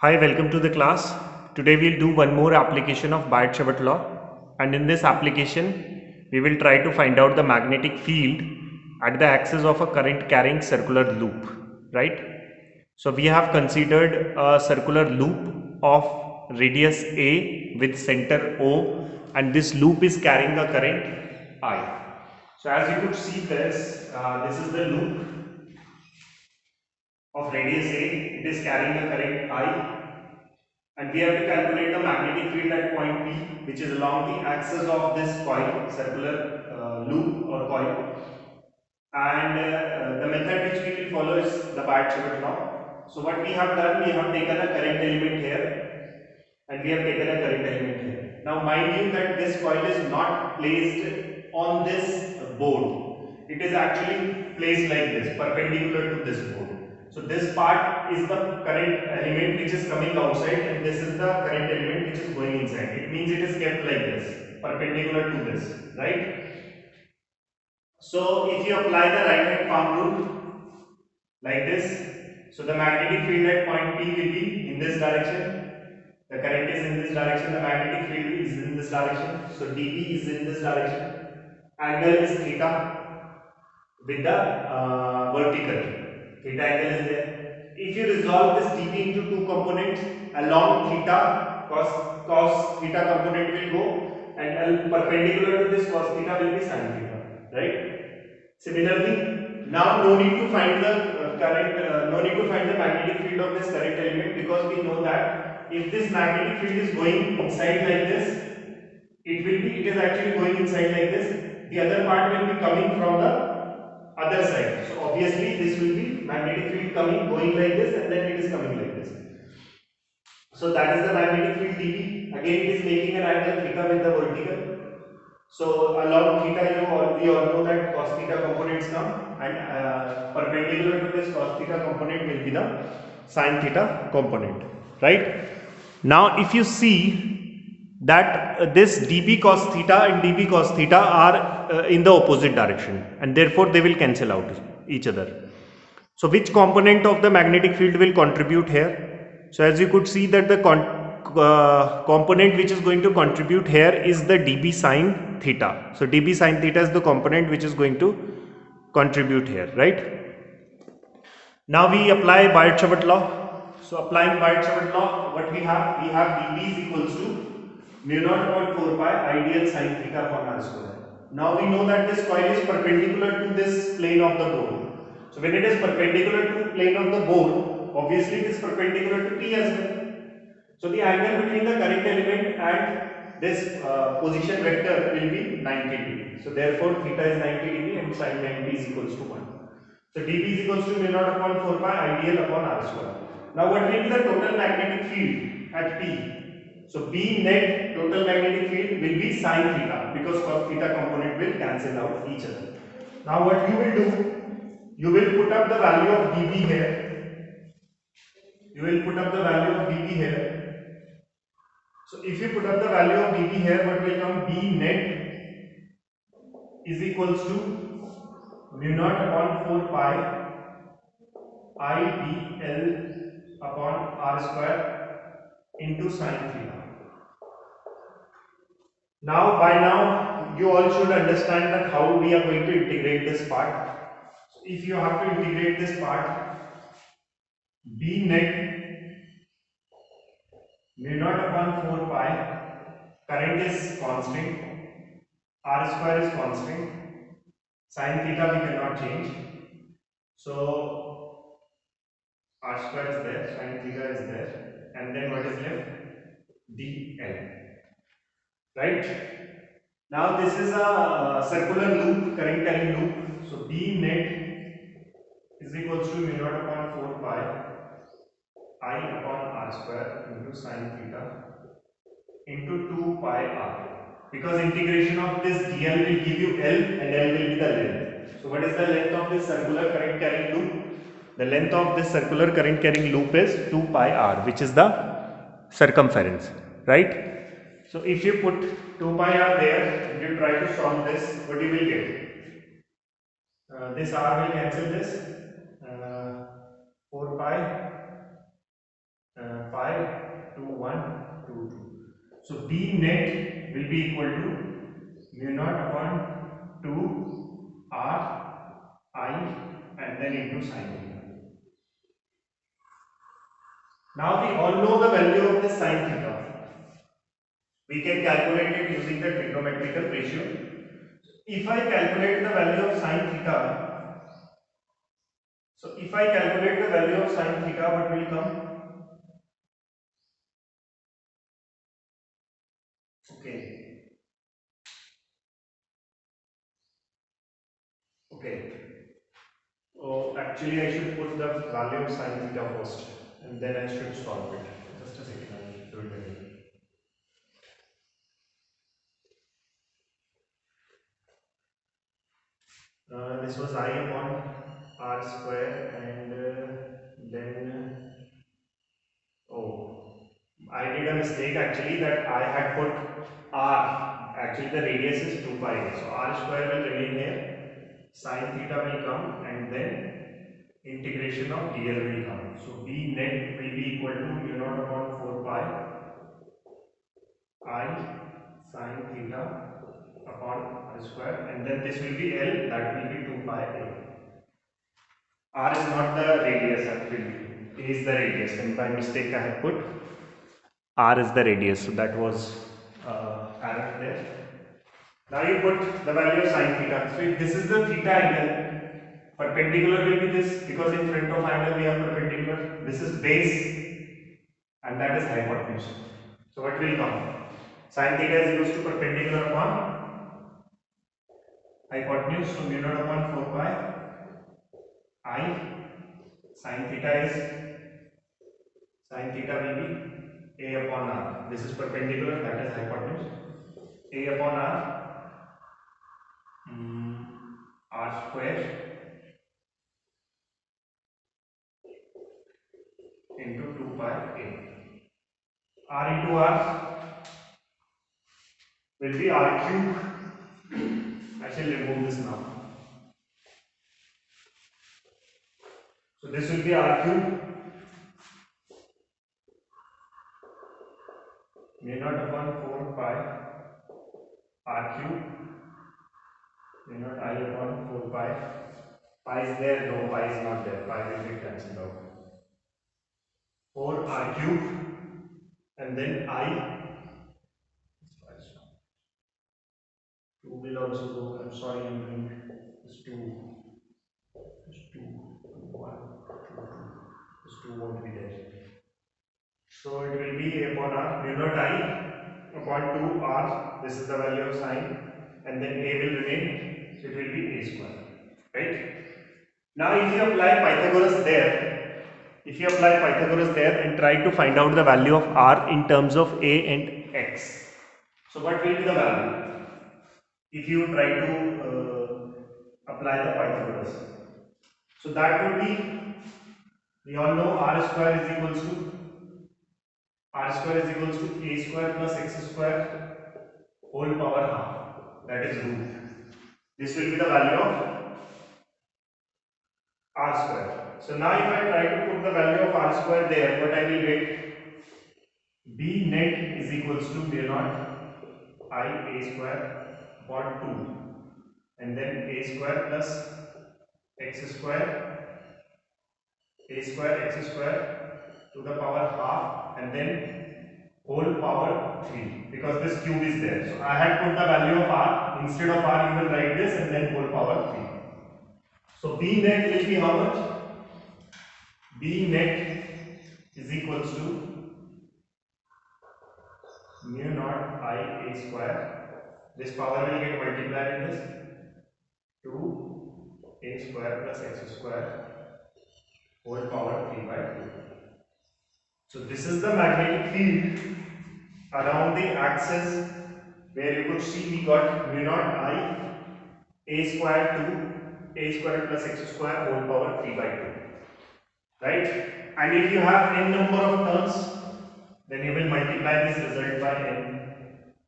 Hi, welcome to the class. Today we'll do one more application of Biot-Savart law, and in this application we will try to find out the magnetic field at the axis of a current carrying circular loop, right? So we have considered a circular loop of radius A with center O, and this loop is carrying a current I. So as you could see this is the loop of radius A. It is carrying a current I, and we have to calculate the magnetic field at point P, which is along the axis of this coil, circular loop or coil. And the method which we will follow is the Biot-Savart law. So what we have done, we have taken a current element here, and we have taken a current element here. Now mind you that this coil is not placed on this board. It is actually placed like this, perpendicular to this board. So this part is the current element which is coming outside, and this is the current element which is going inside. It means it is kept like this, perpendicular to this, right? So if you apply the right hand palm rule like this, so the magnetic field at point P will be in this direction. The current is in this direction, the magnetic field is in this direction. So dB is in this direction. Angle is theta with the vertical. Theta angle is there. If you resolve this dB into two components, along theta, cos theta component will go, and perpendicular to this cos theta will be sin theta, right? Similarly, now no need to find the no need to find the magnetic field of this current element, because we know that if this magnetic field is going inside like this, it is actually going inside like this. The other part will be coming from the other side. So obviously this will be magnetic field coming going like this, and then it is coming like this. So that is the magnetic field dB. Again, it is making an angle theta with the vertical. So along theta, we all know that cos theta components come, and perpendicular to this cos theta component will be the sin theta component, right? Now if you see that this dB cos theta and dB cos theta are in the opposite direction, and therefore they will cancel out each other. So which component of the magnetic field will contribute here? So as you could see that the component which is going to contribute here is the dB sin theta. So dB sin theta is the component which is going to contribute here, right? Now we apply Biot-Savart law. So applying Biot-Savart law, what we have? We have dB is equals to mu naught upon 4 pi ideal sin theta upon r square. Now we know that this coil is perpendicular to this plane of the board. So when it is perpendicular to the plane of the board, obviously it is perpendicular to P as well. So the angle between the current element and this position vector will be 90 degree. So therefore theta is 90 degree and sin 90 is equals to 1. So dB is equals to mu naught upon 4 pi ideal upon r square. Now what will be the total magnetic field at P? So B net total magnetic field will be sin theta, because cos theta component will cancel out each other. Now what you will do, you will put up the value of dB here. You will put up the value of dB here. So if you put up the value of dB here, what will come? B net is equals to mu naught upon 4 pi IDL upon r square into sin theta. Now you all should understand that how we are going to integrate this part. So if you have to integrate this part, B net mu naught upon 4 pi, current is constant, r square is constant, sin theta we cannot change. So r square is there, sin theta is there, and then what is left? dl, right? Now this is a circular loop, current carrying loop. So B net is equals to mu naught upon 4 pi I upon r square into sin theta into 2 pi r, because integration of this dl will give you L, and L will be the length. So what is the length of this circular current carrying loop? The length of this circular current carrying loop is 2 pi r, which is the circumference, right? So if you put 2 pi r there and you try to solve this, what you will get? This r will cancel this, 4 pi 0.5, 2, 1, 2, 2. So B net will be equal to mu naught upon 2 R I and then into sin theta. Now we all know the value of the sin theta. We can calculate it using the trigonometrical ratio. If I calculate the value of sin theta, so if I calculate the value of sin theta, what will come? Okay. Okay. Oh, actually, I should put the value of sin theta first, and then I should solve it. Just a second, I will do it again. This was I upon r square, and then oh, I did a mistake actually that I had put r. Actually, the radius is 2 pi, so r square will remain here. Sin theta will come, and then integration of dl will come. So B net will be equal to mu naught upon 4 pi I sin theta upon r square, and then this will be L, that will be 2 pi A. R is not the radius actually, A is the radius, and by mistake I have put R is the radius, so that was error there. Now you put the value of sin theta. So if this is the theta angle, perpendicular will be this, because in front of angle we have perpendicular. This is base and that is hypotenuse. So what will come? Sin theta is equals to perpendicular upon hypotenuse. So mu naught upon 4 pi I sin theta will be A upon R. This is perpendicular, that is hypotenuse. A upon R square into 2 pi A. R into R will be R cube. I shall remove this now. So this will be R cube mu naught upon 4 pi R cube mu naught I upon 4 pi. Pi is there? No, pi is not there. Pi will be cancelled out. 4 R cube and then I. 2 will also go. I'm sorry, I'm doing this 2. This 2, 1, 2, 2. This 2 won't be there. So it will be A upon R mu naught I upon 2 R. This is the value of sine, and then A will remain. So it will be A square. Right? Now if you apply Pythagoras there, and try to find out the value of R in terms of A and X. So what will be the value if you try to apply the Pythagoras? So that would be, we all know R square is equals to A square plus x square whole power half, that is root. This will be the value of R square. So now if I try to put the value of R square there, what I will get? B net is equals to mu naught I A square upon 2, and then A square plus x square, A square x square to the power half, and then whole power 3, because this cube is there. So I had put the value of R, instead of R you will write this and then whole power 3. So B net will be how much? B net is equals to mu naught I A square. This power will get multiplied in this 2 A square plus x square whole power 3 by 2. So this is the magnetic field around the axis, where you could see we got mu naught I A square to A square plus x square whole power 3 by 2. Right? And if you have n number of turns, then you will multiply this result by n.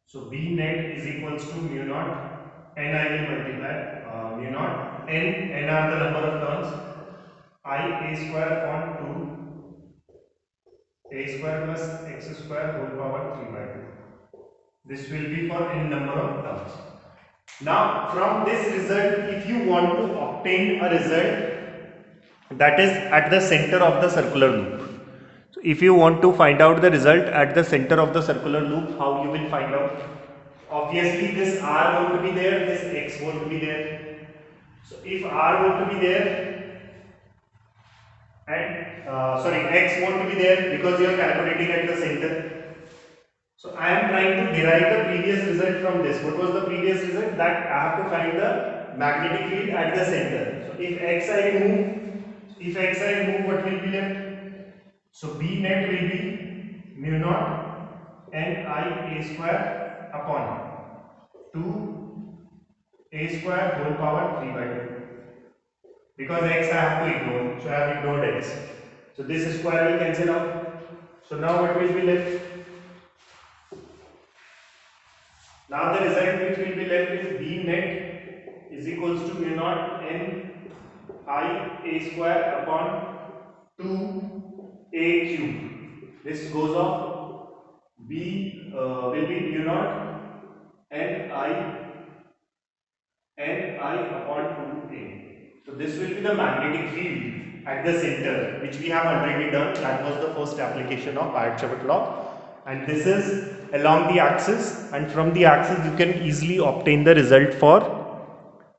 So B net is equals to mu naught, n I will multiply mu naught, n are the number of turns, I A square upon 2 a square plus x square whole power 3 by 2. This will be for n number of terms. Now from this result, if you want to obtain a result that is at the center of the circular loop, so if you want to find out the result at the center of the circular loop, how you will find out? Obviously this r going to be there, this x going to be there. So if r going to be there and x want to be there because you are calculating at the center. So I am trying to derive the previous result from this. What was the previous result? That I have to find the magnetic field at the center. So if x I remove, what will be left? So B net will be mu naught n I a square upon 2 a square whole power 3 by 2. Because x I have to ignore, so I have ignored x. So this square will cancel out. So now what will be left? Now the result which will be left is B net is equals to mu naught n I a square upon 2 a cube. This goes off. B will be mu naught n I upon 2a. So this will be the magnetic field at the center, which we have already done. That was the first application of Biot-Savart law. And this is along the axis, and from the axis you can easily obtain the result for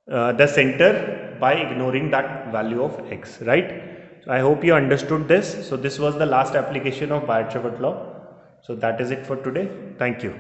the center by ignoring that value of x, right? So I hope you understood this. So this was the last application of Biot-Savart law. So that is it for today. Thank you.